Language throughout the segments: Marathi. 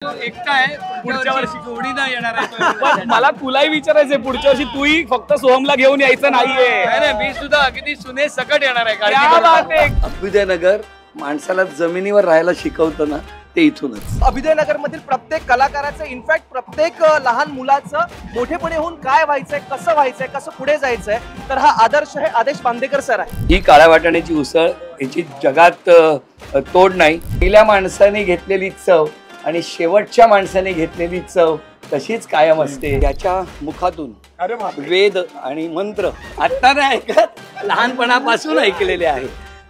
एकटा आहे पुढच्या वर्षी जोडी नाही येणार आहे. पण मला तुलाही विचारायचंय पुढच्या वर्षी तूही फक्त सोहमला घेऊन यायचं नाहीये. मी सुद्धा अगदी सुने सकट येणार आहे. क्या बात आहे. अभ्युदयनगर माणसाला जमिनीवर राहायला शिकवतं ना, ते इथूनच. अभ्युदयनगर मधील प्रत्येक कलाकाराचं, इनफॅक्ट प्रत्येक लहान मुलाचं मोठेपणे होऊन काय व्हायचंय, कसं व्हायचंय, कसं पुढे जायचंय, तर हा आदर्श हे आदेश बांदेकर सर आहे. ही काळ्या वाटाण्याची उसळ याची जगात तोड नाही. पहिल्या माणसाने घेतलेली चव आणि शेवटच्या माणसाने घेतलेली चव तशीच कायम असते. याच्या मुखातून वेद आणि मंत्र आता नाही ऐकत, लहानपणापासून ऐकलेले आहे.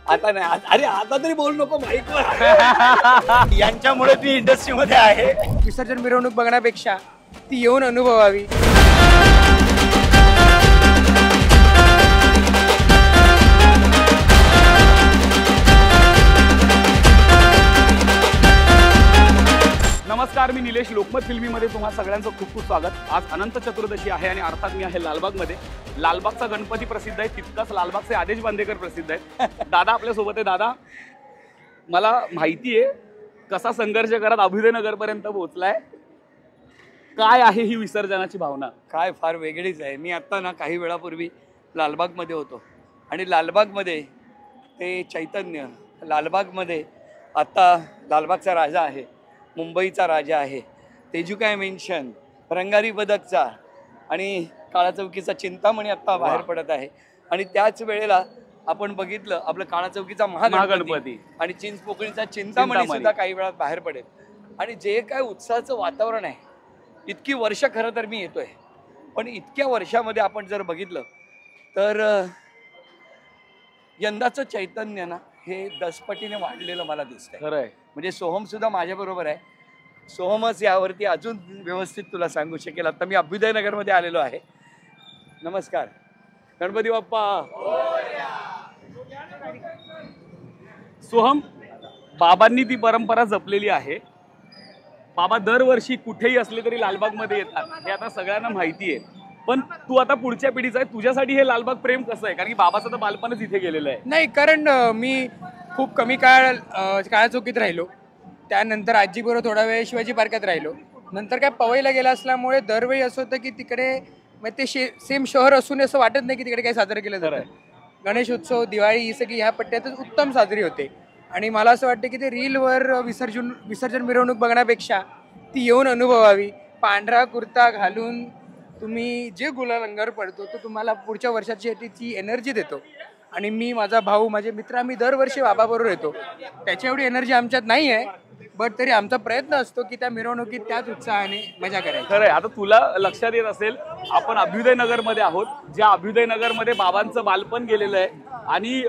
आता नाही. अरे आता तरी बोलू नको माईकवर. यांच्यामुळे ती इंडस्ट्रीमध्ये आहे. विसर्जन मिरवणूक बघण्यापेक्षा ती येऊन अनुभवावी. नमस्कार, मी निलेश. लोकमत फिल्मीमध्ये तुम्हा सगळ्यांचं खूप खूप स्वागत. आज अनंत चतुर्दशी आहे आणि अर्थात मी आहे लालबागमध्ये. लालबागचा गणपती प्रसिद्ध आहे, तितकाच लालबागचे आदेश बांदेकर प्रसिद्ध आहेत. दादा आपल्या सोबत आहे. दादा, मला माहिती आहे कसा संघर्ष करत अभ्युदयनगरपर्यंत पोहोचलाय. काय आहे ही विसर्जनाची भावना? काय फार वेगळीच आहे. मी आता ना काही वेळापूर्वी लालबागमध्ये होतो आणि लालबागमध्ये ते चैतन्य, लालबागमध्ये आता लालबागचा राजा आहे, मुंबईचा राजा आहे, तेजुकाय मेन्शन, रंगारी बदकचा आणि काळा चौकीचा चिंतामणी आत्ता बाहेर पडत आहे. आणि त्याच वेळेला आपण बघितलं आपलं काळा चौकीचा महागणपती आणि चिंचपोकळीचा चिंतामणी सुद्धा काही वेळात बाहेर पडेल. आणि जे काय उत्साहाचं वातावरण आहे, इतकी वर्ष खरं तर मी येतोय, पण इतक्या वर्षामध्ये आपण जर बघितलं तर यंदाचं चैतन्य ना हे 10 पटीने वाढलेलं मला दिसतंय. खरं आहे. म्हणजे सोहम सुद्धा माझ्याबरोबर आहे. सोहमच यावरती अजून व्यवस्थित तुला सांगू शकेल. आता मी अभ्युदयनगरमध्ये आलेलो आहे. नमस्कार गणपती बाप्पा. सोहम, बाबांनी ती परंपरा जपलेली आहे. बाबा दरवर्षी कुठेही असले तरी लालबागमध्ये येतात, हे आता सगळ्यांना माहिती आहे. पण तू आता पुढच्या पिढीचा आहे, तुझ्यासाठी हे लालबाग प्रेम कसं आहे? कारण की बाबाचं तर बालपणच इथे गेलेलं आहे. नाही, कारण मी खूप कमी काळ काळा चौकीत राहिलो. त्यानंतर आजीबरोबर थोडा वेळ शिवाजी पार्कात राहिलो. नंतर काय पवईला गेला असल्यामुळे दरवेळी असं होतं की तिकडे ते सेम शहर असून असं वाटत नाही की तिकडे काही साजरं केलं जातं. गणेश उत्सव, दिवाळी ही सगळी ह्या पट्ट्यातच उत्तम साजरी होते. आणि मला असं वाटतं की ते रीलवर विसर्जन मिरवणूक बघण्यापेक्षा ती येऊन अनुभवावी. पांढरा कुर्ता घालून तुम्ही जे गुलाल अंगावर पडतो तो तुम्हाला पुढच्या वर्षाची ती एनर्जी देतो. आणि मी, माझा भाऊ, माझे मित्र, आम्ही दरवर्षी बाबाबरोबर येतो. त्याच्या एवढी एनर्जी आमच्यात नाही आहे, बट तरी आमचा प्रयत्न असतो की त्या मिरवणुकीत त्याच उत्साहाने मजा करायची. खरं आहे. आता तुला लक्षात येत असेल, आपण अभ्युदयनगरमध्ये आहोत, ज्या अभ्युदयनगरमध्ये बाबांचं बालपण गेलेलं आहे. आणि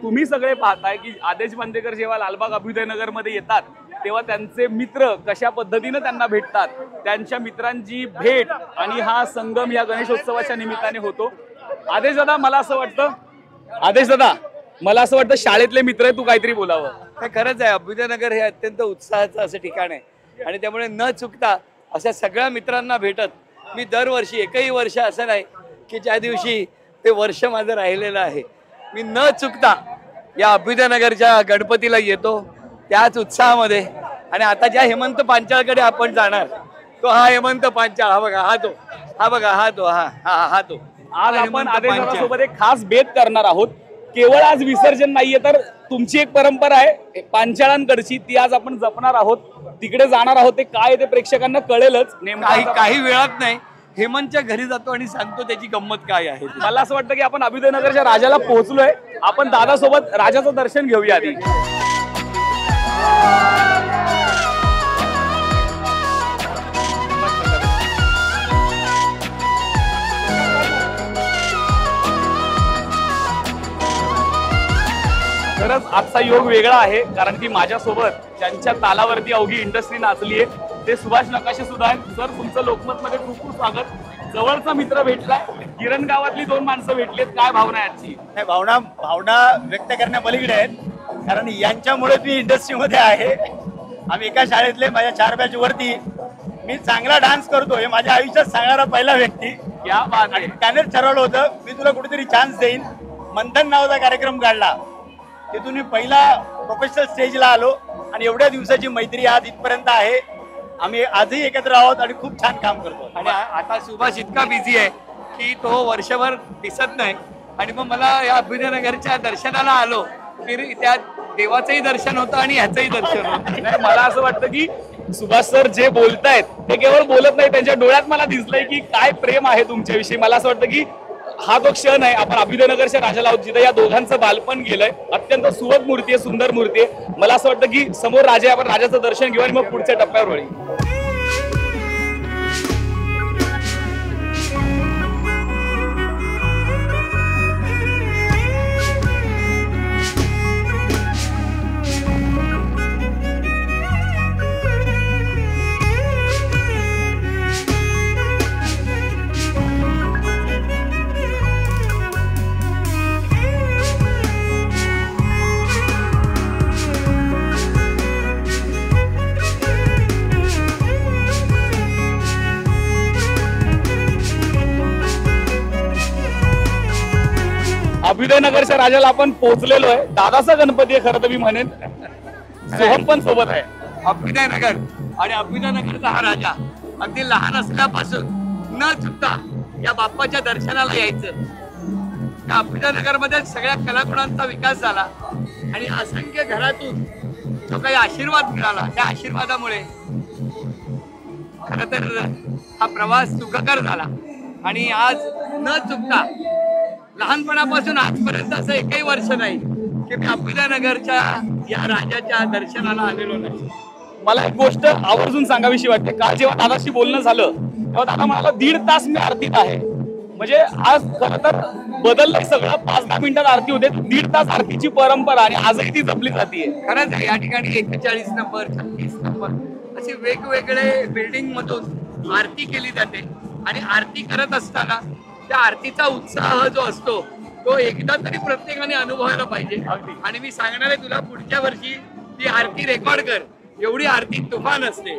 तुम्ही सगळे पाहताय की आदेश बांदेकर जेव्हा लालबाग अभ्युदयनगरमध्ये येतात तेव्हा त्यांचे मित्र कशा पद्धतीनं त्यांना भेटतात, त्यांच्या मित्रांची भेट आणि हा संगम या गणेशोत्सवाच्या निमित्ताने होतो. आदेश दादा, मला असं वाटतं शाळेतले मित्र आहे, तू काहीतरी बोलावं. हे खरंच आहे. अभ्युदयनगर हे अत्यंत उत्साहाचं असं ठिकाण आहे आणि त्यामुळे न चुकता अशा सगळ्या मित्रांना भेटत मी दरवर्षी, एकही वर्ष असं नाही की ज्या दिवशी ते वर्ष माझं राहिलेलं आहे, मी न चुकता या अभ्युदयनगरच्या गणपतीला येतो त्याच उत्साहामध्ये. आणि आता ज्या हेमंत पांचाळकडे आपण जाणार, तो हा हेमंत पांचाळ, हा बघा, हा तो, हा बघा, हा तो, हा तो. आज आपण आदेश दादासोबत एक खास बेत करणार आहोत. केवळ आज विसर्जन नाहीये, तर तुमची एक परंपरा आहे पांचाळांकडची, ती आज आपण जपणार आहोत. तिकडे जाणार आहोत. ते काय ते प्रेक्षकांना कळेलच. काही वेळात नाही, हेमंतच्या घरी जातो आणि सांगतो त्याची गंमत काय आहे. मला असं वाटतं की आपण अभ्युदयनगरच्या राजाला पोहोचलोय. आपण दादासोबत राजाचं दर्शन घेऊया आधी. खरंच आजचा योग वेगळा आहे, कारण की माझ्यासोबत ज्यांच्या तालावरती अवघी इंडस्ट्री नाचली आहे ते सुभाष नकाशे सुद्धा आहेत. सर, तुमचं लोकमत मध्ये खूप खूप स्वागत. जवळचा मित्र भेटलाय, किरण गावातली 2 माणसं भेटलीत. काय भावना आहे आजची? भावना व्यक्त करण्या पलीकडे आहेत, कारण यांच्यामुळे मी इंडस्ट्रीमध्ये आहे. आम्ही एका शाळेतले, माझ्या 4 बॅच वरती. मी चांगला डान्स करतो हे माझ्या आयुष्यात सांगणारा पहिला व्यक्ती. या बात आहे. त्यानेच ठरवलं होतं मी तुला कुठेतरी चान्स देईन. मंथन नावाचा कार्यक्रम काढला, तिथून मी पहिला प्रोफेशनल स्टेजला आलो आणि एवढ्या दिवसाची मैत्री आज इथपर्यंत आहे. आम्ही आजही एकत्र आहोत आणि खूप छान काम करतो. आणि आता सुभाष इतका बिझी आहे की तो वर्षभर दिसत नाही. आणि मग मला या अभ्युदयनगरच्या दर्शनाला आलो की त्या देवाचंही दर्शन होतं आणि ह्याचंही दर्शन होतं. नाही, मला असं वाटतं की सुभाष सर जे बोलतायत ते केवळ बोलत नाही, त्यांच्या डोळ्यात मला दिसलंय की काय प्रेम आहे तुमच्याविषयी. मला असं वाटतं की हा जो क्षण आहे, आपण अभ्युदयनगरच्या राजाला आहोत जिथे या दोघांचं बालपण गेलंय. अत्यंत सुबक मूर्ती आहे, सुंदर मूर्ती आहे. मला असं वाटतं की समोर राजे, आपण राजाचं दर्शन घेऊ आणि मग पुढच्या टप्प्यावर वळी. अभ्युदयनगरच्या राजाला आपण पोहोचलेलो आहे. दादाचा गणपती आहे खरं तर मी म्हणेन. सोहम पण सोबत आहे. अभ्युदयनगर आणि अभ्युदयनगरचा हा राजा अगदी लहान असल्यापासून न चुकता या बाप्पाच्या दर्शनाला यायचं. त्या अभ्युदयनगरमध्ये सगळ्या कलागुणांचा विकास झाला आणि असंख्य घरातून जो काही आशीर्वाद मिळाला, त्या आशीर्वादामुळे खर तर हा प्रवास सुखकर झाला. आणि आज न चुकता लहानपणापासून आजपर्यंत असं एकही वर्ष नाही की मी अभ्युदयनगरच्या या राजाच्या दर्शनाला आलेलो नाही. मला एक गोष्ट आवर्जून सांगावीशी वाटते. काल जेव्हा दादाशी बोलणं झालं तेव्हा दादा म्हणाला 1.5 तास मी आरतीत आहे. म्हणजे आज खरं तर बदललंय सगळं. 5-10 मिनिटात आरती होते, 1.5 तास आरतीची परंपरा आणि आजही ती जपली जाते. खरंच आहे, या ठिकाणी 41 नंबर 36 नंबर असे वेगवेगळे बिल्डिंग मधून आरती केली जाते. आणि आरती करत असताना त्या आरतीचा उत्साह जो असतो तो एकदा तरी प्रत्येकाने अनुभवायला पाहिजे. आणि मी सांगणार आहे तुला, पुढच्या वर्षी ती आरती रेकॉर्ड कर. एवढी आरती तुफान असते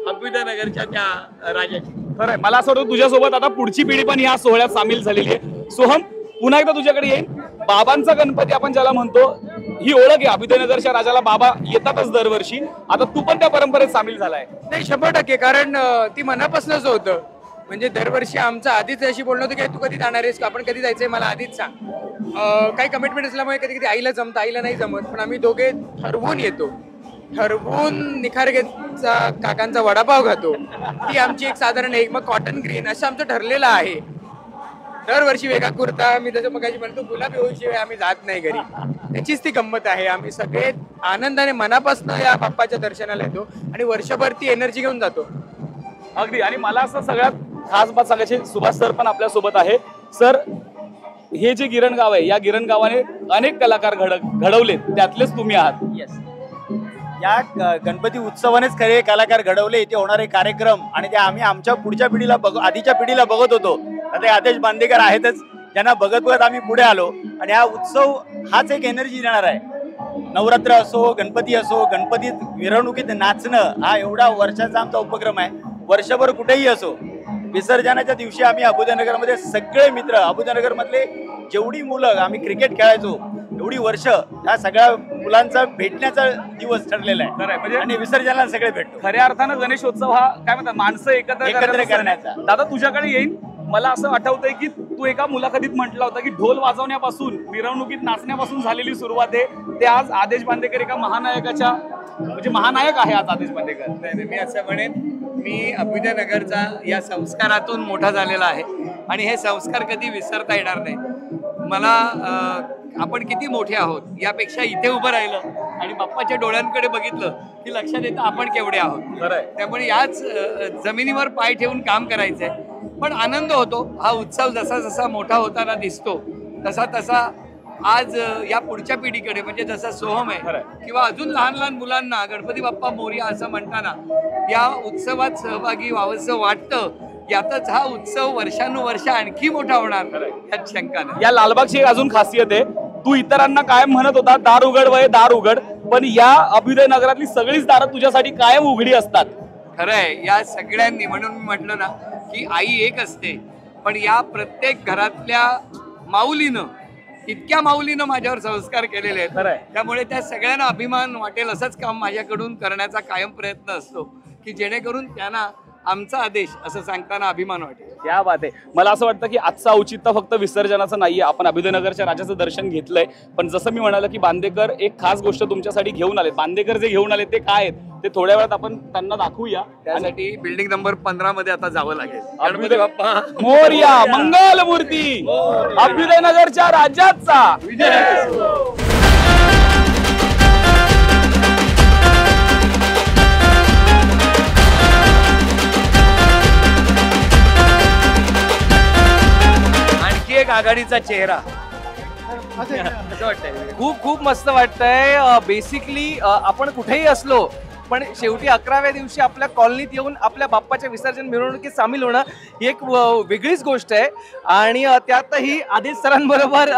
अभ्युदयनगरच्या त्या राजाची. खरंय, मला असं वाटतं तुझ्यासोबत आता पुढची पिढी पण या सोहळ्यात सामील झालेली आहे. सोहम, पुन्हा एकदा तुझ्याकडे येईल. बाबांचा गणपती आपण ज्याला म्हणतो, ही ओळख आहे अभ्युदयनगरच्या राजाला. बाबा येतातच दरवर्षी. आता तू पण त्या परंपरेत सामील झालाय. नाही, 100%. कारण ती मनापासूनच होतं. म्हणजे दरवर्षी आमचं आधीच अशी बोलणं होतं की तू कधी जाणार आहेस, आपण कधी जायचंय, मला आधीच सांग. काही कमिटमेंट असल्यामुळे कधी कधी आईला जमतं, आईला नाही जमत. पण आम्ही दोघे ठरवून येतो. ठरवून निखारगेचा काकांचा वडापाव खातो. ती आमची एक साधारण एक, मग कॉटन ग्रीन असं आमचं ठरलेलं आहे. दरवर्षी वेगळा कुर्ता. मी त्याच्या मगाशी म्हणतो गुलाब येऊशिवाय आम्ही जात नाही घरी. त्याचीच ती गंमत आहे. आम्ही सगळे आनंदाने मनापासून या बाप्पाच्या दर्शनाला येतो आणि वर्षभर ती एनर्जी घेऊन जातो. अगदी. आणि मला असं सगळ्यात खास बात सांगायची, सुभाष सर पण आपल्या सोबत आहे. सर, हे जे गिरणगाव आहे, या गिरणगावाने अनेक कलाकार घडवलेत, त्यातलेच तुम्ही आहात. येस, या गणपती उत्सवानेच खरे कलाकार घडवले. इथे होणारे कार्यक्रम आणि ते आम्ही आमच्या पुढच्या पिढीला आधीच्या पिढीला बघत होतो. आता ते आदेश बांदेकर आहेतच, ज्यांना बघत बघत आम्ही पुढे आलो. आणि हा उत्सव हाच एक एनर्जी देणार आहे. नवरात्र असो, गणपती असो, गणपतीत मिरवणुकीत नाचणं हा एवढा वर्षाचा आमचा उपक्रम आहे. वर्षभर कुठेही असो, विसर्जनाच्या दिवशी आम्ही अभ्युदयनगरमध्ये सगळे मित्र, अभ्युदयनगर मधले जेवढी मुलं आम्ही क्रिकेट खेळायचो एवढी वर्ष, ह्या सगळ्या मुलांचा भेटण्याचा दिवस ठरलेला आहे. खरंय, म्हणजे आणि विसर्जनाला सगळे भेटतो. खऱ्या अर्थानं गणेशोत्सव हा काय म्हणतात, माणसं एकत्र करण्याचा. दादा, तुझ्याकडे येईन. मला असं आठवतंय की तू एका मुलाखतीत म्हटला होता की ढोल वाजवण्यापासून, मिरवणुकीत नाचण्यापासून झालेली सुरुवात आहे ते आज आदेश बांदेकर एका महानायकाच्या, म्हणजे महानायक आहे आज आदेश बांदेकर. मी असं म्हणेन, मी अभ्युदयनगरचा या संस्कारातून मोठा झालेला आहे आणि हे संस्कार कधी विसरता येणार नाही. मला आपण किती मोठे आहोत यापेक्षा इथे उभं राहिलं आणि बाप्पाच्या डोळ्यांकडे बघितलं की लक्षात येतं आपण केवढे आहोत. त्यामुळे याच जमिनीवर पाय ठेवून काम करायचंय. पण आनंद होतो. हा उत्सव जसा जसा मोठा होताना दिसतो तसा तसा आज या पुढच्या पिढीकडे, म्हणजे जसं सोहम आहे किंवा अजून लहान लहान मुलांना गणपती बाप्पा मोरया असं म्हणताना या उत्सवात सहभागी व्हावंसं वाटतं. यातच हा उत्सव वर्षानुवर्ष आणखी मोठा होणार यात शंका नाही. या लालबागची एक अजून खासियत आहे, तू इतरांना कायम म्हणत होता दार उघड वय दार उघड, पण या अभ्युदयनगरातली सगळीच दारं तुझ्यासाठी कायम उघडी असतात. खरंय, या सगळ्यांनी, म्हणून मी म्हटलं ना की आई एक असते, पण या प्रत्येक घरातल्या माऊलीनं, इतक्या माऊलीनं माझ्यावर संस्कार केलेले आहेत. त्यामुळे त्या सगळ्यांना अभिमान वाटेल असंच काम माझ्याकडून करण्याचा कायम प्रयत्न असतो. की जेणेकरून त्यांना आमचा आदेश असं सांगताना अभिमान वाटेल. क्या बात आहे. मला असं वाटतं की आजचं औचित्य फक्त विसर्जनाचं नाहीये. आपण अभ्युदयनगरच्या राजाचं दर्शन घेतलंय, पण जसं मी म्हणालो की बांदेकर एक खास गोष्ट तुमच्यासाठी घेऊन आलेत. बांदेकर जे घेऊन आले ते काय आहेत ते थोड्या वेळात आपण त्यांना दाखवूया. त्यासाठी बिल्डिंग नंबर 15 मध्ये आता जावं लागेल. गणपती बाप्पा मोरया, मंगल मूर्ती, अभ्युदयनगरच्या राजाचा विजय. एक आघाडीचा चेहरा असं वाटतंय. खूप मस्त वाटतंय. बेसिकली आपण कुठेही असलो पण शेवटी 11व्या दिवशी आपल्या कॉलनीत येऊन आपल्या बाप्पाच्या विसर्जन मिरवणुकीत सामील होणं ही एक वेगळीच गोष्ट आहे. आणि त्यातही आदेश सरांबरोबर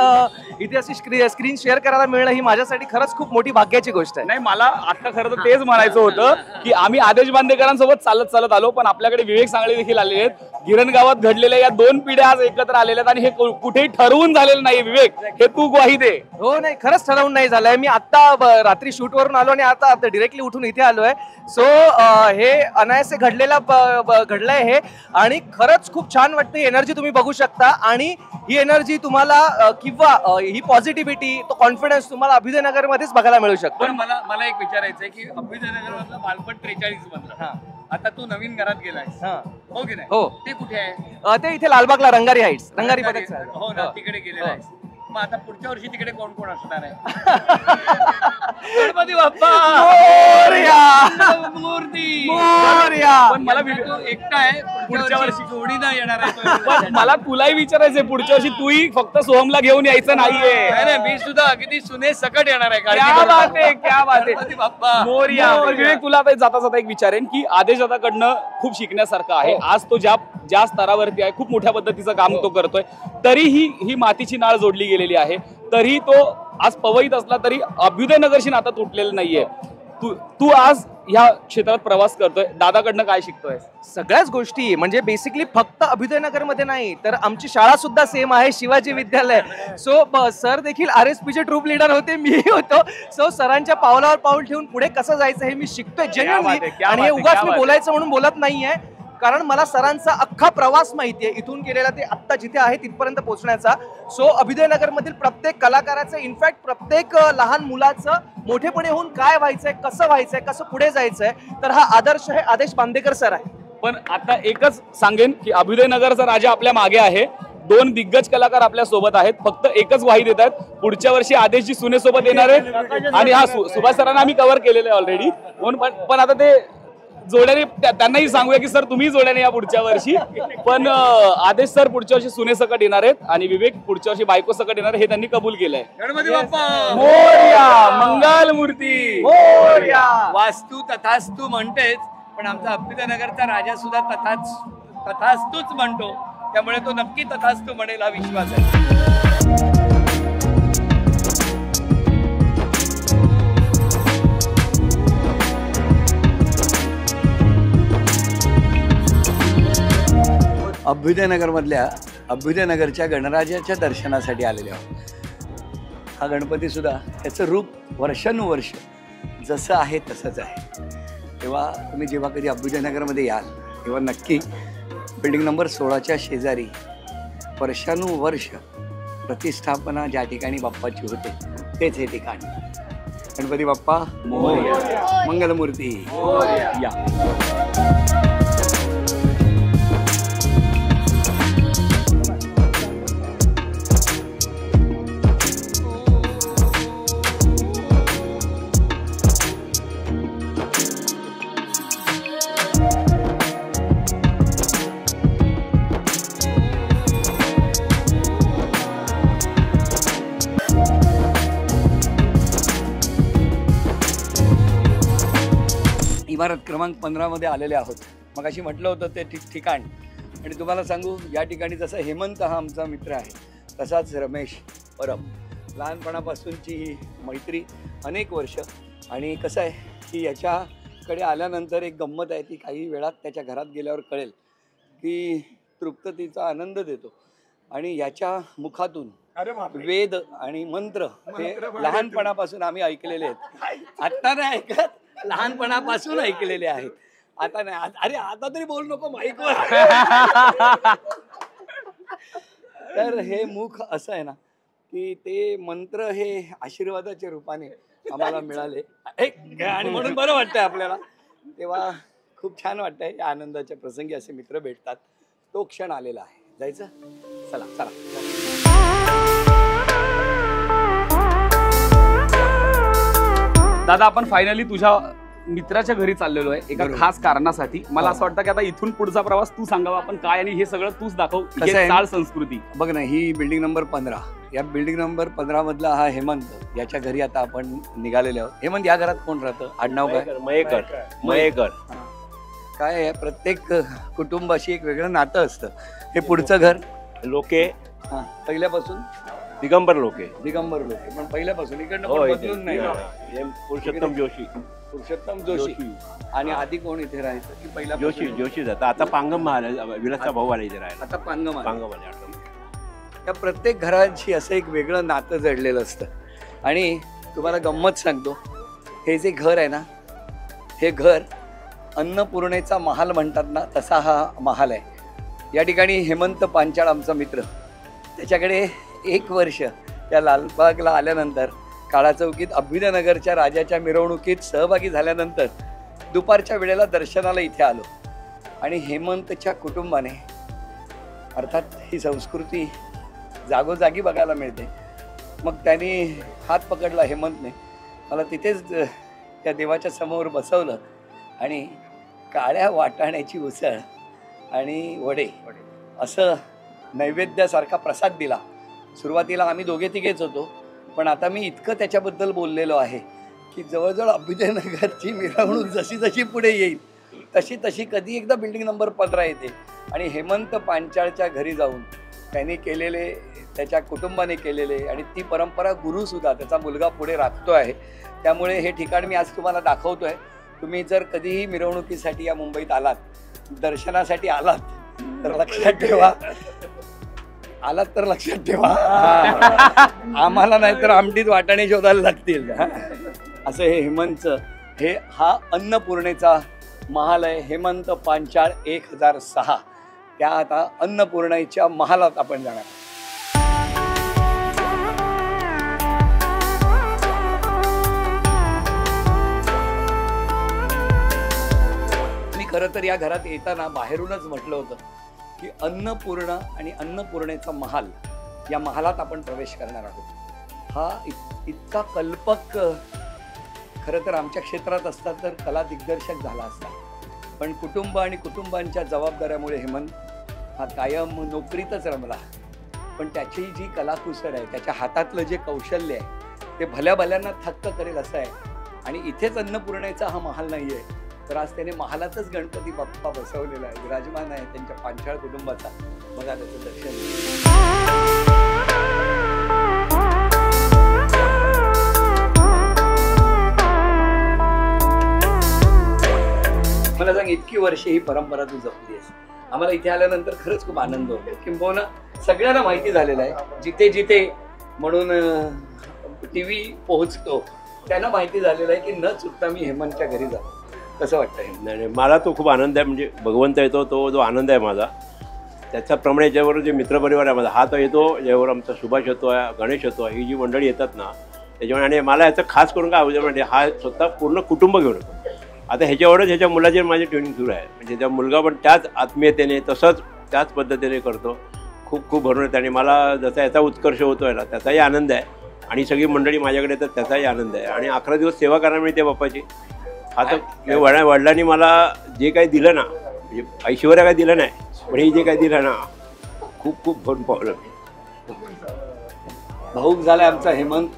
इथे अशी स्क्रीन शेअर करायला मिळणं ही माझ्यासाठी खरंच खूप मोठी भाग्याची गोष्ट आहे. नाही, मला आता खरं तर तेच म्हणायचं होतं की आम्ही आदेश बांदेकरांसोबत चालत आलो, पण आपल्याकडे विवेक सांगळे देखील आलेले आहेत. गिरणगावात घडलेल्या या 2 पिढ्या आज एकत्र आलेल्या आहेत आणि हे कुठेही ठरवून झालेलं नाही. विवेक, हे तू ग्वाही दे. हो, नाही, खरंच ठरवून नाही झालंय. मी आता रात्री शूट वरून आलो आणि आता डिरेक्टली उठून इथे आलोय. सो हे अनायासे घडलंय हे, आणि खरंच खूप छान वाटते. एनर्जी तुम्ही बघू शकता, आणि ही एनर्जी तुम्हाला किंवा ही पॉझिटिव्हिटी, तो कॉन्फिडन्स तुम्हाला अभ्युदयनगर मध्येच बघायला मिळू शकतो. पण मला एक विचारायचं आहे की अभ्युदयनगर मधलं बालपण 43 मधलं, आता तू नवीन घरात गेलायस, हो की नाही? हो. ते कुठे आहे? ते इथे लालबागला रंगारी हाईट्स, रंगारी पदक. हो ना, तिकडे गेलेला आहेस. मग आता पुढच्या वर्षी तिकडे कोण कोण असणार आहे? गणपती बाप्पा मोरया, मूर्ती मोरया. पण मला तू एकटा आहे, पुढच्या वर्षी जोडी नाही येणार आहे. पण मला तुलाही विचारायचंय, पुढच्या वर्षी तूही फक्त सोहमला घेऊन यायचं नाहीये. नाही, मी सुद्धा अगदी सुने सकट येणार आहे. क्या बात आहे, क्या बात आहे. गणपती बाप्पा मोरया. पण विवेक, तुला आता जाता जाता एक विचारेन की आदेश दादाकडनं खूप शिकण्यासारखं आहे. आज तो ज्या स्तरावरती आहे, खूप मोठ्या पद्धतीचं काम तो करतोय, तरीही ही मातीची नाळ जोडली गेलेली आहे. तरी तो आज पवईत असला तरी अभ्युदयनगरशी नातं तुटलेलं नाहीये. तू आज ह्या क्षेत्रात प्रवास करतोय, दादाकडनं काय शिकतोय? सगळ्याच गोष्टी, म्हणजे बेसिकली फक्त अभ्युदयनगर मध्ये नाही तर आमची शाळा सुद्धा सेम आहे, शिवाजी विद्यालय. सो सर देखील RSPचे ट्रूप लीडर होते, मी होतो. सो सरांच्या पावलावर पाऊल ठेवून पुढे कसं जायचं हे मी शिकतोय जेन्युइनली. आणि हे उगाच मी बोलायचं म्हणून बोलत नाहीये, कारण मला सरांचा अख्खा प्रवास माहिती आहे, इथून गेलेला ते आत्ता जिथे आहे तिथपर्यंत पोहोचण्याचा. सो अभ्युदयनगर मधील प्रत्येक कलाकाराचं, इनफॅक्ट प्रत्येक लहान मुलाचं मोठेपणे होऊन काय व्हायचंय, कसं व्हायचंय, कसं पुढे जायचंय, तर हा आदर्श हे आदेश बांदेकर सर आहे. पण आता एकच सांगेन की अभ्युदयनगरचा राजा आपल्या मागे आहे. 2 दिग्गज कलाकार आपल्या सोबत आहेत. फक्त एकच ग्वाही देत आहेत, पुढच्या वर्षी आदेशजी सुनेसोबत येणार आहे. आणि हा सुभाष सरांना आम्ही कव्हर केलेलं आहे ऑलरेडी. पण आता ते जोड्याने त्यांनाही सांगूया की सर तुम्ही जोड्याने या पुढच्या वर्षी. पण आदेश सर पुढच्या वर्षी सुनेसकट येणार आहेत आणि विवेक पुढच्या वर्षी बायको सकट येणार हे त्यांनी कबूल केलंय. गणपती बाप्पा मोरया, मंगल मूर्ती मोरया. वास्तू तथास्तू म्हणतेच, पण आमचा अभ्युदयनगरचा राजा सुद्धा तथास्तूच म्हणतो, त्यामुळे तो नक्की तथास्तू म्हणेल हा विश्वास आहे. अभ्युदयनगरच्या गणराजाच्या दर्शनासाठी आलेले आहोत. हा गणपती सुद्धा त्याचं रूप वर्षानुवर्ष जसं आहे तसंच आहे. तेव्हा तुम्ही जेव्हा कधी अभ्युदयनगरमध्ये याल तेव्हा नक्की बिल्डिंग नंबर 16च्या शेजारी वर्षानुवर्ष प्रतिष्ठापना ज्या ठिकाणी बाप्पाची होते तेच हे ठिकाण. गणपती बाप्पा मोरया, मंगलमूर्ती या. इमारत क्रमांक 15 मध्ये आलेले आहोत. मग अशी म्हटलं होतं ते ठिकाण. आणि तुम्हाला सांगू, या ठिकाणी जसं हेमंत हा आमचा मित्र आहे, तसाच रमेश परब. लहानपणापासूनची ही मैत्री अनेक वर्ष. आणि कसं आहे की याच्याकडे आल्यानंतर एक गंमत आहे, ती काही वेळात त्याच्या घरात गेल्यावर कळेल की तृप्ततेचा आनंद देतो. आणि याच्या मुखातून वेद आणि मंत्र हे लहानपणापासून आम्ही ऐकलेले आहेत. आत्ता नाही ऐकत, लहानपणापासून ऐकलेले आहेत. आता नाही, अरे आता तरी बोलू नको माईकवर. तर हे मुख असं आहे ना की ते मंत्र हे आशीर्वादाच्या रूपाने आम्हाला मिळाले आणि म्हणून बरं वाटतंय आपल्याला. तेव्हा खूप छान वाटतंय. या आनंदाच्या प्रसंगी असे मित्र भेटतात. तो क्षण आलेला आहे. जायचं, चला चला. दादा आपण फायनली तुझ्या मित्राच्या घरी चाललेलो आहे एका खास कारणासाठी. मला असं वाटतं की आता इथून पुढचा प्रवास तू सांगावा आपण काय, आणि हे सगळं तूच दाखव. चाळ संस्कृती बघ ना, ही बिल्डिंग नंबर 15. या बिल्डिंग नंबर 15 मधला हा हेमंत, याच्या घरी आता आपण निघालेले आहोत. हेमंत, या घरात कोण राहतं? आडनाव काय? मयेकर. काय आहे, प्रत्येक कुटुंबाशी एक वेगळं नातं असतं. हे पुढचं घर लोके, हा, पहिल्यापासून दिगंबर लोके, दिगंबर लोके, पण पहिल्यापासून इकडनं पण बदलून नाही. पुरुषोत्तम जोशी. पुरुषोत्तम जोशी. आणि आधी कोण इथे राहायचं की पहिला? जोशी जाता. आता पांगम आला, विलासचा भाऊ आला इथे राहायला. आता पांगम आला. त्या प्रत्येक घराची असं एक वेगळं नातं जडलेलं असतं. आणि तुम्हाला गंमत सांगतो, हे जे घर आहे ना, हे घर अन्नपूर्णेचा महाल म्हणतात ना, तसा हा महाल आहे. या ठिकाणी हेमंत पांचाळ आमचा मित्र, त्याच्याकडे 1 वर्ष त्या लालबागला आल्यानंतर काळा चौकीत अभ्युदयनगरच्या राजाच्या मिरवणुकीत सहभागी झाल्यानंतर दुपारच्या वेळेला दर्शनाला इथे आलो. आणि हेमंतच्या कुटुंबाने, अर्थात ही संस्कृती जागोजागी बघायला मिळते, मग त्यांनी हात पकडला हेमंतने, मला तिथेच त्या देवाच्या समोर बसवलं आणि काळ्या वाटाण्याची उसळ आणि वडे असं नैवेद्यासारखा प्रसाद दिला. सुरुवातीला आम्ही दोघे तिघेच होतो, पण आता मी इतकं त्याच्याबद्दल बोललेलो आहे की जवळजवळ अभ्युदयनगरची मिरवणूक जशी जशी पुढे येईल तशी तशी कधी एकदा बिल्डिंग नंबर 15 येते. आणि हेमंत पांचाळच्या घरी जाऊन त्यांनी केलेले, त्याच्या कुटुंबाने केलेले, आणि ती परंपरा गुरुसुद्धा त्याचा मुलगा पुढे राखतो आहे. त्यामुळे हे ठिकाण मी आज तुम्हाला दाखवतो आहे. तुम्ही जर कधीही मिरवणुकीसाठी या मुंबईत आलात, दर्शनासाठी आलात, तर लक्षात ठेवा, आम्हाला नाही तर आमटीत वाटाणे शोधायला लागतील. असं हे हेमंतचं, हा अन्नपूर्णेचा महाल आहे. हेमंत पांचाळ 1006. त्या आता अन्नपूर्णेच्या महालात आपण जाणार. मी खरं तर या घरात येताना बाहेरूनच म्हटलं होतं की अन्नपूर्णा आणि अन्नपूर्णेचा महाल, या महालात आपण प्रवेश करणार आहोत. हा इतका कल्पक खरं तर आमच्या क्षेत्रात असता तर कला दिग्दर्शक झाला असता, पण कुटुंब आणि कुटुंबांच्या जबाबदाऱ्यामुळे हेमंत हा कायम नोकरीतच रमला. पण त्याची जी कलाकुसर आहे, त्याच्या हातातलं जे कौशल्य आहे, ते भल्या भल्यांना थक्क करेल असं आहे. आणि इथेच अन्नपूर्णेचा हा महाल नाही आहे, तर आज त्याने महालातच गणपती बाप्पा बसवलेला आहे, विराजमान आहे त्यांच्या पांचाळ कुटुंबाचा. बघा त्याचं दर्शन. मला सांग, इतकी वर्षे ही परंपरा तू जपली आहेस. आम्हाला इथे आल्यानंतर खरंच खूप आनंद होतो. किंबहुना सगळ्यांना माहिती झालेलं आहे, जिथे जिथे म्हणून TV पोहोचतो त्यांना माहिती झालेलं आहे की न चुकता मी हेमंतच्या घरी जातो. कसं वाटतंय? नाही, मला तो खूप आनंद आहे. म्हणजे भगवंत येतो, तो जो आनंद आहे माझा, त्याच्याप्रमाणे याच्यावर जे मित्रपरिवार आहे माझा, हा तर येतो, ज्यावर आमचा सुभाष येतो, गणेश येतो, ही जी मंडळी येतात ना त्याच्यामुळे. आणि मला याचं खास करून काय आवडतं म्हणजे हा स्वतः पूर्ण कुटुंब घेऊन येतो. आता ह्याच्यावरच ह्याच्या मुलाचे माझे ट्रेनिंग सुरू आहे. म्हणजे त्या मुलगा पण त्याच आत्मीयतेने, तसंच त्याच पद्धतीने करतो. खूप खूप भरून येते. आणि मला जसा याचा उत्कर्ष होतो आहे ना, त्याचाही आनंद आहे. आणि सगळी मंडळी माझ्याकडे येतात, त्याचाही आनंद आहे. आणि 11 दिवस सेवा करायला मिळते बाप्पाची. आता वडिलांनी मला जे काही दिलं ना, म्हणजे ऐश्वर्या काही दिलं नाही, पण हे जे काही दिलं ना, खूप खूप भरून पावलं. भाऊक झाला आमचा हेमंत.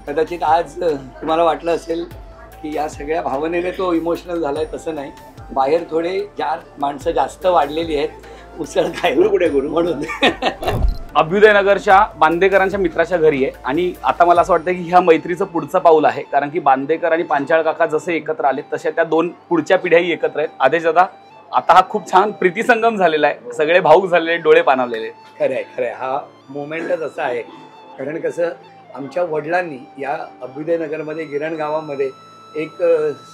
कदाचित आज तुम्हाला वाटलं असेल की या सगळ्या भावनेने तो इमोशनल झालाय. तसं नाही, बाहेर थोडे माणसं जास्त वाढलेली आहेत उसळ खायला कुठे गुरु म्हणून. अभ्युदयनगरच्या बांदेकरांच्या मित्राच्या घरी आहे. आणि आता मला असं वाटतं की ह्या मैत्रीचं पुढचं पाऊल आहे, कारण की बांदेकर आणि पांचाळ काका जसे एकत्र आले तसे त्या 2 पुढच्या पिढ्याही एकत्र आहेत. आदेश दादा, आता हा खूप छान प्रीतिसंगम झालेला आहे, सगळे भाऊक झालेले, डोळे पाणावलेले. खरं आहे, खरं आहे. हा मोमेंटच असा आहे. कारण कसं, आमच्या वडिलांनी या अभ्युदयनगरमध्ये गिरण गावामध्ये एक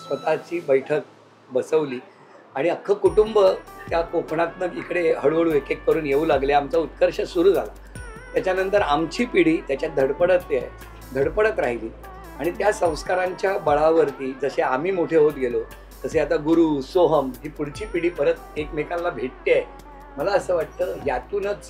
स्वतःची बैठक बसवली आणि अख्खं कुटुंब त्या कोकणातनं इकडे हळूहळू एक एक करून येऊ लागले. आमचा उत्कर्ष सुरू झाला. त्याच्यानंतर आमची पिढी त्याच्यात धडपडत राहिली आणि त्या संस्कारांच्या बळावरती जसे आम्ही मोठे होत गेलो तसे आता गुरु सोहम ही पुढची पिढी परत एकमेकांना भेटते आहे. मला असं वाटतं यातूनच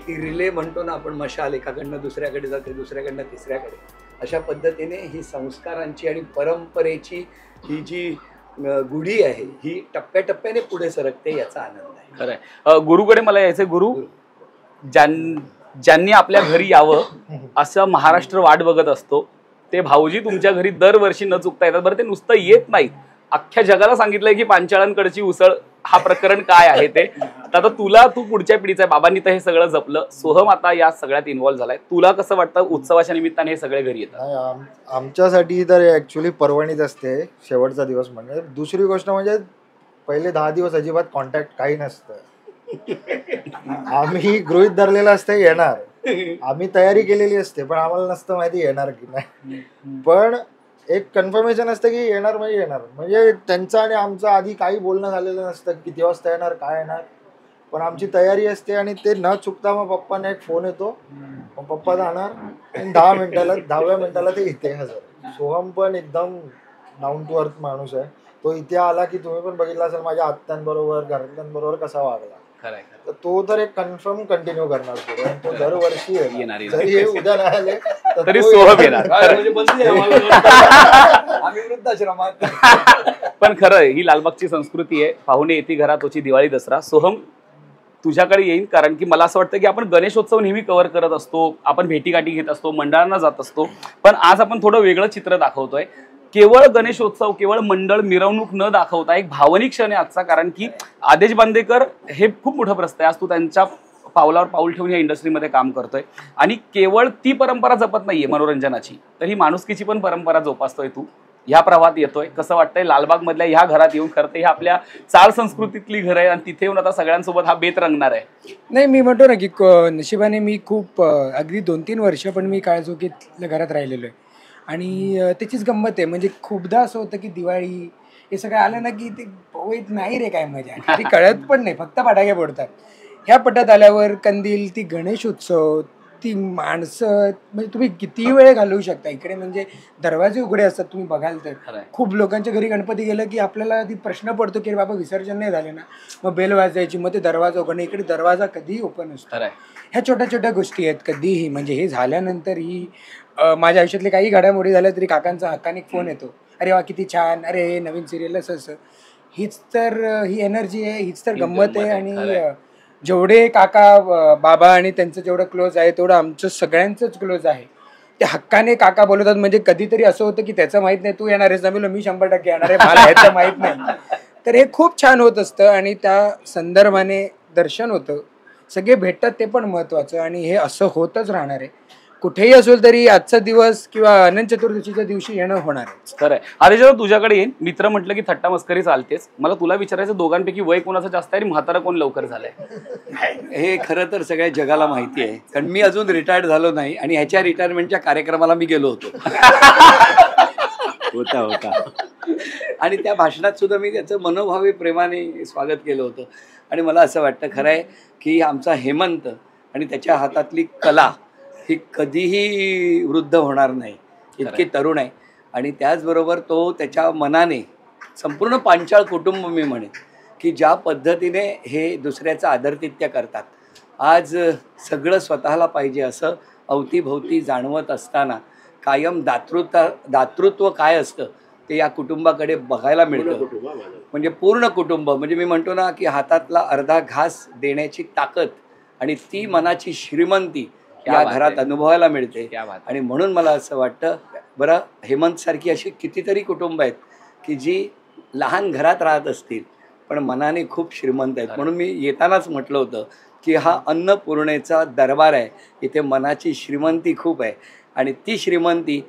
ती रिले म्हणतो ना आपण, मशाल एकाकडनं दुसऱ्याकडे जाते, दुसऱ्याकडनं तिसऱ्याकडे, अशा पद्धतीने ही संस्कारांची आणि परंपरेची ही जी गुढी आहे ही टप्प्याटप्प्याने पुढे सरकते, याचा आनंद आहे. खरंय. गुरुकडे मला यायचं. गुरु, ज्यांनी आपल्या घरी यावं असं महाराष्ट्र वाट बघत असतो, ते भाऊजी तुमच्या घरी दरवर्षी न चुकता येतात. बरं, ते नुसतं येत नाहीत, अख्ख्या जगाला सांगितलंय की पांचाळांकडची उसळ हा प्रकरण काय आहे ते. आता तू पुढच्या पिढीचा आहे. बाबांनी तर हे सगळं जपलं. सोहम आता या सगळ्यात इन्व्हॉल्व्ह झालाय. तुला कसं वाटतं उत्सवाच्या निमित्ताने हे सगळे घरी येतात? आमच्यासाठी तर ऍक्च्युली पर्वणीच असते शेवटचा दिवस. म्हणजे दुसरी गोष्ट म्हणजे पहिले 10 दिवस अजिबात कॉन्टॅक्ट काही नसतं. आम्ही गृहीत धरलेलं असतं येणार, आम्ही तयारी केलेली असते, पण आम्हाला नसतं माहिती येणार की नाही. पण एक कन्फर्मेशन असतं की येणार म्हणजे येणार. म्हणजे त्यांचं आणि आमचं आधी काही बोलणं झालेलं नसतं किती वाजता येणार काय येणार, पण आमची तयारी असते आणि ते न चुकता मग पप्पांना एक फोन येतो, मग पप्पा जाणार आणि 10व्या मिनिटाला ते इथे हजर. सोहम पण एकदम डाऊन टू अर्थ माणूस आहे. तो इथे आला की तुम्ही पण बघितलं असेल माझ्या आत्यांबरोबर घरातल्यांबरोबर कसा वागला. तर तो तर एक कन्फर्म कंटिन्यू करणार पुढे. तो दरवर्षी येणार, जरी हे उद्या नाही आले तरी सोहम येणार. पण खरं ही लालबागची संस्कृती आहे, पाहुणे येते घरात होची दिवाळी दसरा. सोहम, तुझ्याकडे येईन, कारण की मला असं वाटतं की आपण गणेशोत्सव नेहमी कव्हर करत असतो, आपण भेटीगाठी घेत असतो, मंडळांना जात असतो, पण आज आपण थोडं वेगळं चित्र दाखवतोय. केवळ गणेशोत्सव, केवळ मंडळ मिरवणूक न दाखवता एक भावनिक क्षण आहे आजचा. कारण की आदेश बांदेकर हे खूप मोठं प्रस्त आहे. आज तू त्यांच्या पावलावर पाऊल ठेवून या इंडस्ट्रीमध्ये काम करतोय आणि केवळ ती परंपरा जपत नाहीये मनोरंजनाची, तर ही माणुसकीची पण परंपरा जोपासतोय तू. ह्या प्रवाहात येतोय. कसं वाटतंय लालबाग मधल्या ह्या घरात येऊन? खरं तर ह्या आपल्या चाळ संस्कृतीतली घर आहे आणि तिथे येऊन आता सगळ्यांसोबत हा बेत रंगणार आहे. नाही, मी म्हणतो ना की नशिबाने मी खूप अगदी 2-3 वर्ष पण मी काळजोकीतल्या घरात राहिलेलो आहे आणि त्याचीच गंमत आहे. म्हणजे खूपदा असं होतं की दिवाळी हे सगळं आलं ना की ते पवईत नाही रे काय मजा, ती कळत पण नाही, फक्त फटाके फोडतात. ह्या पटात आल्यावर कंदील, ती गणेशोत्सव, ती माणसं, म्हणजे तुम्ही किती वेळ घालवू शकता इकडे. म्हणजे दरवाजे उघडे असतात, तुम्ही बघाल तर खूप लोकांच्या घरी गणपती गेलं की आपल्याला ती प्रश्न पडतो की बाबा विसर्जन नाही झाले ना, मग बेल वाजायची, मग ते दरवाजा उघडणं. इकडे दरवाजा कधीही ओपन असतो. ह्या छोट्या छोट्या गोष्टी आहेत. कधीही म्हणजे हे झाल्यानंतर ही माझ्या आयुष्यातले काही घडामोडी झाल्या तरी काकांचा हक्काने फोन येतो, अरे वा किती छान, अरे नवीन सिरियल असं. हीच तर ही एनर्जी आहे, हीच तर गंमत आहे. आणि जेवढे काका बाबा आणि त्यांचं जेवढं क्लोज आहे तेवढं आमचं सगळ्यांचंच क्लोज आहे. ते हक्काने काका बोलवतात. म्हणजे कधीतरी असं होतं की त्याचं माहित नाही, तू येणार आहेस ना, मी 100% येणार आहे, मला ह्याचं माहित नाही. तर हे खूप छान होत असतं आणि त्या संदर्भाने दर्शन होतं, सगळे भेटतात, ते पण महत्वाचं. आणि हे असं होतच राहणार आहे. कुठेही असेल तरी आजचा दिवस किंवा अनंत चतुर्दशीच्या दिवशी येणं होणार आहे. खरंय. आदेशराव, तुझ्याकडे येईन. मित्र म्हटलं की थट्टा मस्करी चालतेच. मला तुला विचारायचं, दोघांपैकी वय कोणाचं जास्त आहे आणि म्हातारा कोण लवकर झालंय? हे खरं तर सगळ्या जगाला माहिती आहे, कारण मी अजून रिटायर्ड झालो नाही आणि ह्याच्या रिटायरमेंटच्या कार्यक्रमाला मी गेलो होतो. होता आणि त्या भाषणात सुद्धा मी त्याचं मनोभावे प्रेमाने स्वागत केलं होतं. आणि मला असं वाटतं खरं आहे की आमचा हेमंत आणि त्याच्या हातातली कला ही कधीही वृद्ध होणार नाही, इतके तरुण आहे. आणि त्याचबरोबर तो त्याच्या मनाने संपूर्ण पांचाळ कुटुंब मी म्हणेन की ज्या पद्धतीने हे दुसऱ्याचं आदरातिथ्य करतात, आज सगळं स्वतःला पाहिजे असं अवतीभोवती जाणवत असताना कायम दातृत्व काय असतं ते या कुटुंबाकडे बघायला मिळतं. म्हणजे पूर्ण कुटुंब, म्हणजे मी म्हणतो ना की हातातला अर्धा घास देण्याची ताकद आणि ती मनाची श्रीमंती या घरात अनुभवायला मिळते. आणि म्हणून मला असं वाटतं, बरं, हेमंत सारखी अशी कितीतरी कुटुंब आहेत की जी लहान घरात राहत असतील पण मनाने खूप श्रीमंत आहेत. म्हणून मी येतानाच म्हटलं होतं की हा अन्नपूर्णेचा दरबार आहे, इथे मनाची श्रीमंती खूप आहे आणि ती श्रीमंती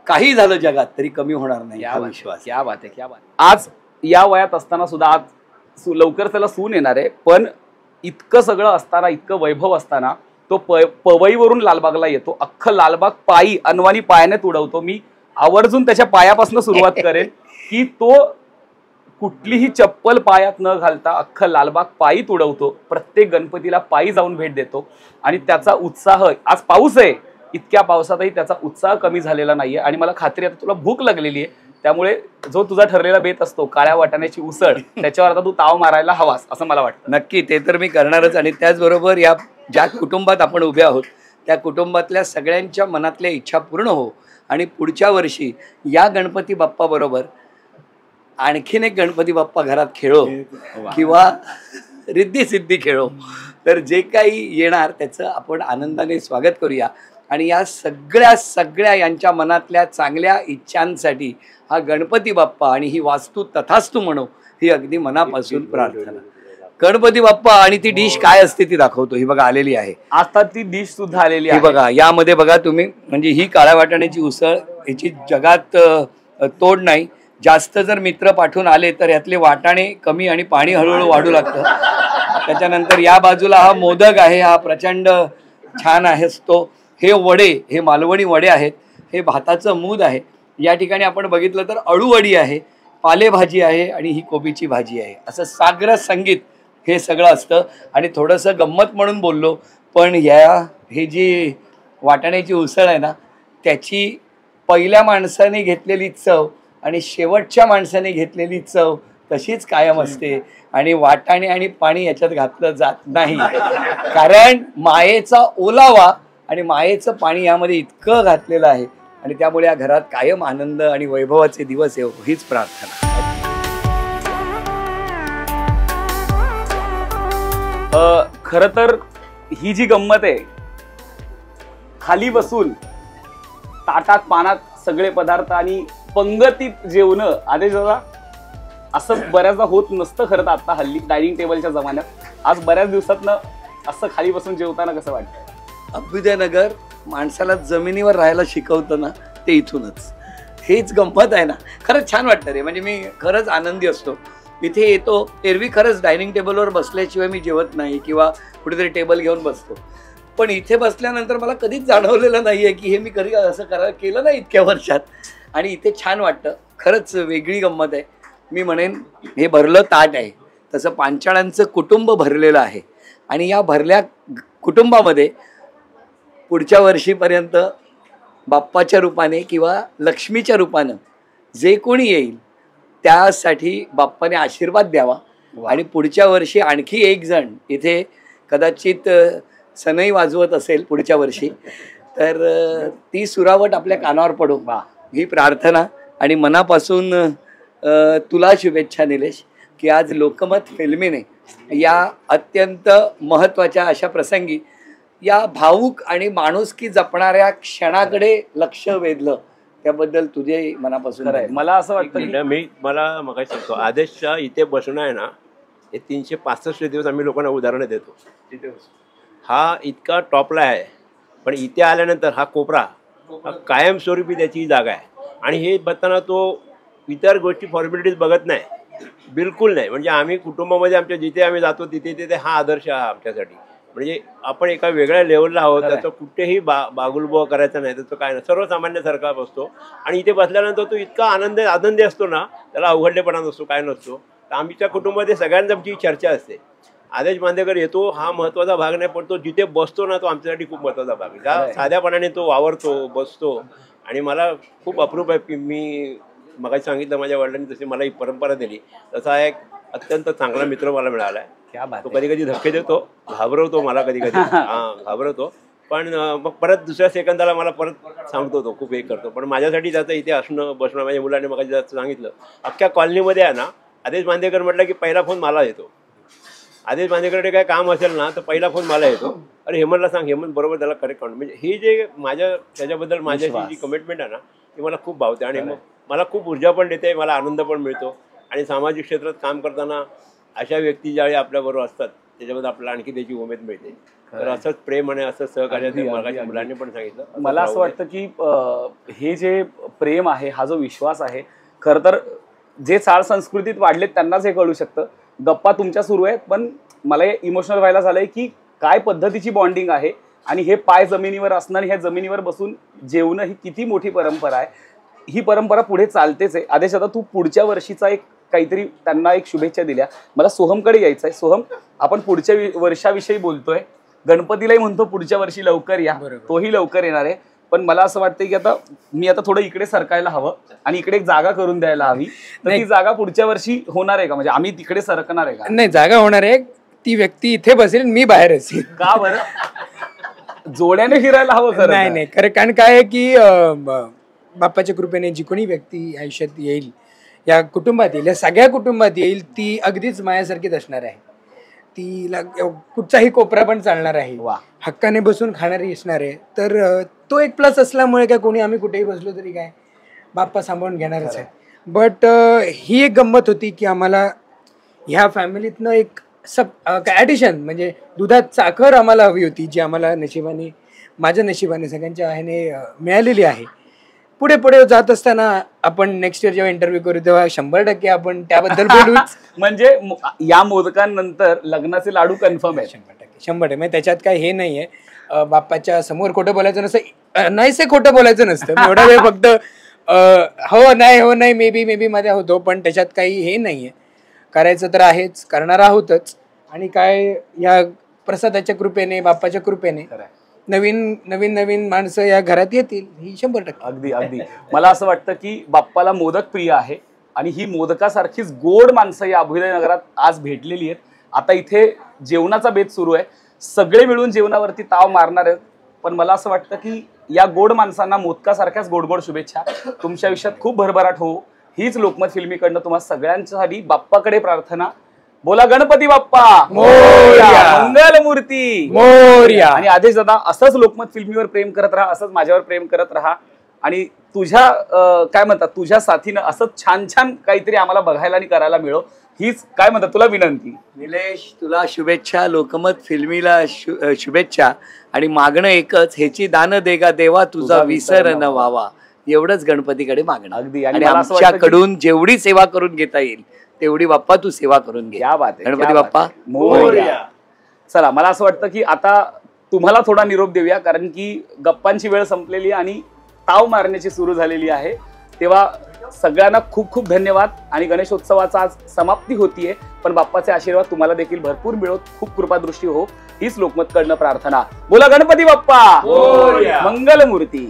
काही झालं जगात तरी कमी होणार नाही, हा विश्वास. क्या बात आहे, क्या बात. आज या वयात असताना सुद्धा, आज लवकर त्याला सून येणार आहे, पण इतकं सगळं असताना, इतकं वैभव असताना तो पवईवरून लालबागला येतो. अख्खं लालबाग पायी अनवाणी पायाने तुडवतो. मी आवर्जून त्याच्या पायापासून सुरुवात करेन की तो कुठलीही चप्पल पायात न घालता अख्खं लालबाग पायी तुडवतो, प्रत्येक गणपतीला पायी जाऊन भेट देतो आणि त्याचा उत्साह, आज पाऊस आहे, इतक्या पावसातही त्याचा उत्साह कमी झालेला नाहीये. आणि मला खात्री आता तुला भूक लागलेली आहे, त्यामुळे जो तुझा ठरलेला बेत असतो काळ्या वाटाण्याची उसळ, त्याच्यावर आता तू ताव मारायला हवास असं मला वाटतं. नक्की, ते तर मी करणारच. आणि त्याचबरोबर या ज्या कुटुंबात आपण उभे आहोत त्या कुटुंबातल्या सगळ्यांच्या मनातल्या इच्छा पूर्ण हो आणि पुढच्या वर्षी या गणपती बाप्पा बरोबर आणखीन एक गणपती बाप्पा घरात खेळो किंवा रिद्धी सिद्धी खेळो. तर जे काही येणार त्याचं आपण आनंदाने स्वागत करूया आणि या सगळ्या यांच्या मनातल्या चांगल्या इच्छांसाठी हा गणपती बाप्पा आणि ही वास्तू तथास्तू म्हणू ही अगदी मनापासून प्रार्थना. गणपती बाप्पा. आणि ती डिश काय असते ती दाखवतो. ही बघा आलेली आहे आता, ती डिश सुद्धा आलेली ही आहे बघा. यामध्ये बघा तुम्ही, म्हणजे ही काळ्या वाटाण्याची उसळ, याची जगात तोड नाही. जास्त जर मित्र पाठवून आले तर यातले वाटाणे कमी आणि पाणी हळूहळू वाढू लागतं. त्याच्यानंतर या बाजूला हा मोदक आहे, हा प्रचंड छान आहे तो. हे वडे, हे मालवणी वडे आहेत. हे भाताचं मूद आहे. या ठिकाणी आपण बघितलं तर अळूवडी आहे, पालेभाजी आहे आणि ही कोबीची भाजी आहे. असं साग्र संगीत हे सगळं असतं. आणि थोडंसं गंमत म्हणून बोललो, पण हे जी वाटाण्याची उसळ आहे ना, त्याची पहिल्या माणसाने घेतलेली चव आणि शेवटच्या माणसाने घेतलेली चव तशीच कायम असते. आणि वाटाणे आणि पाणी याच्यात घातलं जात नाही, कारण मायेचा ओलावा आणि मायेचं पाणी यामध्ये इतकं घातलेलं आहे. आणि त्यामुळे या घरात कायम आनंद आणि वैभवाचे दिवस येऊ हीच प्रार्थना. खरं तर ही जी गंमत आहे, खाली बसून ताटात पानात सगळे पदार्थ आणि पंगतीत जेवणं, आदेश दादा, असं बऱ्याचदा होत नसतं खरं तर आता हल्ली डायनिंग टेबलच्या जमान्यात. आज बऱ्याच दिवसातनं असं खाली बसून जेवताना कसं वाटतं? अभ्युदयनगर माणसाला जमिनीवर राहायला शिकवतं ना, ते इथूनच. हेच गंमत आहे ना. खरंच छान वाटतं रे. म्हणजे मी खरंच आनंदी असतो इथे येतो. एरवी खरंच डायनिंग टेबलवर बसल्याशिवाय मी जेवत नाही किंवा कुठेतरी टेबल घेऊन बसतो. पण इथे बसल्यानंतर मला कधीच जाणवलेलं नाही आहे की हे मी कधी असं केलं नाही इतक्या वर्षात. आणि इथे छान वाटतं. खरंच वेगळी गंमत आहे. मी म्हणेन हे भरलं ताट आहे तसं पांचाळांचं कुटुंब भरलेलं आहे. आणि या भरल्या कुटुंबामध्ये पुढच्या वर्षीपर्यंत बाप्पाच्या रूपाने किंवा लक्ष्मीच्या रूपानं जे कोणी येईल त्यासाठी बाप्पाने आशीर्वाद द्यावा. आणि पुढच्या वर्षी आणखी एक जण इथे कदाचित सनई वाजवत असेल पुढच्या वर्षी, तर ती सुरावट आपल्या कानावर पडो ही प्रार्थना. आणि मनापासून तुला शुभेच्छा निलेश, की आज लोकमत फिल्मीने या अत्यंत महत्त्वाच्या अशा प्रसंगी या भावूक आणि माणुसकी जपणाऱ्या क्षणाकडे लक्ष वेधलं, त्याबद्दल तुझे मनापासून. मला असं वाटतं मी मला मग सांगतो, आदेशच्या इथे बसणं आहे ना, हे 365 दिवस आम्ही लोकांना उदाहरणं देतो. हा इतका टॉपला आहे, पण इथे आल्यानंतर हा कोपरा हा कायमस्वरूपी त्याची जागा आहे. आणि हे बघताना तो इतर गोष्टी फॉर्मॅलिटीज बघत नाही, बिलकुल नाही. म्हणजे आम्ही कुटुंबामध्ये आमच्या जिथे आम्ही जातो तिथे तिथे हा आदर्श आहे आमच्यासाठी. म्हणजे आपण एका वेगळ्या लेवलला आहोत, त्याचं कुठेही बागुलबुवा करायचा नाही, त्याचं काय नाही, सर्वसामान्यासारखा बसतो. आणि इथे बसल्यानंतर तो इतका आनंदी असतो ना, त्याला अवघडलेपणा नसतो, काय नसतो. तर आमच्या कुटुंबामध्ये सगळ्यांची आमची चर्चा असते. आदेश बांदेकर येतो हा महत्त्वाचा भाग नाही, पण तो जिथे बसतो ना तो आमच्यासाठी खूप महत्त्वाचा भाग आहे. त्या साध्यापणाने तो वावरतो, बसतो. आणि मला खूप अप्रूप आहे की मी मगाशी सांगितलं माझ्या वडिलांनी जशी मला ही परंपरा दिली, तसा एक अत्यंत चांगला मित्र मला मिळाला आहे. तो कधी कधी धक्के देतो, घाबरवतो मला कधी कधी घाबरवतो, पण मग परत दुसऱ्या सेकंदाला मला परत सांगतो, तो खूप हे करतो. पण माझ्यासाठी त्याचं इथे असणं बसणं, माझ्या मुलाने मग जास्त सांगितलं, अख्ख्या कॉलनीमध्ये आहे ना, आदेश बांदेकर म्हटलं की पहिला फोन मला येतो. आदेश बांदेकरकडे काय काम असेल ना तर पहिला फोन मला येतो, अरे हेमंतला सांग, हेमंत बरोबर त्याला करेक्ट काउंट. म्हणजे ही जे त्याच्याबद्दल माझ्याशी जी कमिटमेंट आहे ना ती मला खूप भावते. आणि मग मला खूप ऊर्जा पण देते, मला आनंद पण मिळतो. आणि सामाजिक क्षेत्रात काम करताना अशा व्यक्ती ज्यावेळी आपल्याबरोबर असतात त्याच्यामध्ये आपल्याला आणखी त्याची उमेद मिळते. तर असंच प्रेम आणि असं सहकार्य मुलांनी पण सांगितलं. मला असं वाटतं की हे जे प्रेम आहे, हा जो विश्वास आहे, खरं तर जे चाळ संस्कृतीत वाढलेत त्यांनाच हे कळू शकतं. गप्पा तुमच्या सुरू आहेत, पण मला इमोशनल व्हायला झालंय की काय पद्धतीची बॉन्डिंग आहे. आणि हे पाय जमिनीवर असणं आणि ह्या जमिनीवर बसून जेवणं ही किती मोठी परंपरा आहे. ही परंपरा पुढे चालतेच आहे. आदेश, आता तू पुढच्या वर्षीचा एक काहीतरी त्यांना एक शुभेच्छा दिल्या. मला सोहमकडे यायचं आहे. सोहम, आपण पुढच्या वर्षाविषयी बोलतोय, गणपतीलाही म्हणतो पुढच्या वर्षी लवकर या, तोही लवकर येणार आहे. पण मला असं वाटतं की मी आता थोडं इकडे सरकायला हवं आणि इकडे एक जागा करून द्यायला हवी. तर ती जागा पुढच्या वर्षी होणार आहे का? म्हणजे आम्ही तिकडे सरकणार आहे का? नाही, जागा होणार आहे. ती व्यक्ती इथे बसेल, मी बाहेर असेल. का बरं? जोड्याने फिरायला हवं खरं. नाही खरं, कारण काय आहे की बाप्पाच्या कृपेने जी कोणी व्यक्ती आयुष्यात येईल, या कुटुंबात येईल, या सगळ्या कुटुंबात येईल, ती अगदीच मायासारखीच असणार आहे. तिला कुठचाही कोपरा पण चालणार आहे, हक्काने बसून खाणारी असणार आहे. तर तो एक प्लस असल्यामुळे काय कोणी आम्ही कुठेही बसलो तरी काय बाप्पा सांभाळून घेणारच आहे. बट ही एक गंमत होती की आम्हाला ह्या फॅमिलीतनं एक ॲडिशन म्हणजे दुधात साखर आम्हाला हवी होती, जी आम्हाला नशिबाने, माझ्या नशिबाने, सगळ्यांच्या ह्याने मिळालेली आहे. पुढे पुढे जात असताना आपण नेक्स्ट इयर जेव्हा इंटरव्ह्यू करू तेव्हा 100% आपण त्याबद्दल बोलू. म्हणजे या मोदकांनंतर लग्नाचे लाडू कन्फर्म आहे. 100% म्हणजे त्याच्यात काय हे नाहीये. बाप्पाच्या समोर खोटं बोलायचं नसतं, नाहीसे खोटं बोलायचं नसतं. एवढा वेळ फक्त हो नाही मे बी मध्ये होतो, पण त्याच्यात काही हे नाहीये. करायचं तर आहेच, करणार आहोतच. आणि काय या प्रसादाच्या कृपेने, बाप्पाच्या कृपेने नवीन माणसं या घरात येतील, ही 100%. अगदी मला असं वाटतं की बाप्पाला मोदक प्रिय आहे आणि ही मोदकासारखीच गोड माणसं या अभ्युदयनगरात आज भेटलेली आहेत. आता इथे जेवणाचा बेत सुरू आहे, सगळे मिळून जेवणावरती ताव मारणार आहेत. पण मला असं वाटतं की या गोड माणसांना मोदकासारख्याच गोड शुभेच्छा. तुमच्या आयुष्यात खूप भरभराट हो, हीच लोकमत फिल्मीकडनं तुम्हाला सगळ्यांसाठी बाप्पाकडे प्रार्थना. बोला गणपती बाप्पा मोरया, मंगलमूर्ती मोरया. आणि आदेश दादा, असंच लोकमत फिल्मीवर प्रेम करत राहा, असंच माझ्यावर प्रेम करत राहा. आणि तुझ्या काय म्हणतात, तुझ्या साथीनं असंच छान छान काहीतरी आम्हाला बघायला आणि करायला मिळो, हीच काय म्हणतात तुला विनंती. निलेश, तुला शुभेच्छा, लोकमत फिल्मीला शुभेच्छा. आणि मागणं एकच, ह्याची दान देगा देवा, तुझा विसर न व्हावा, एवढंच गणपतीकडे मागणं. अगदी. आणि आमच्याकडून जेवढी सेवा करून घेता येईल तेवढी बाप्पा तू सेवा करून घे. क्या बात आहे, गणपती बाप्पा मोरया. चला, मला असं वाटतं की आता तुम्हाला थोडा निरोप देऊया, कारण की गप्पांची वेळ संपलेली आणि ताव मारण्याची सुरू झालेली आहे. तेव्हा सगळ्यांना खूप खूप धन्यवाद. आणि गणेशोत्सवाचा आज समाप्ती होतीये, पण बाप्पाचे आशीर्वाद तुम्हाला देखील भरपूर मिळो, खूप कृपादृष्टी हो, हीच लोकमत कडनं प्रार्थना. बोला गणपती बाप्पा, मंगलमूर्ती.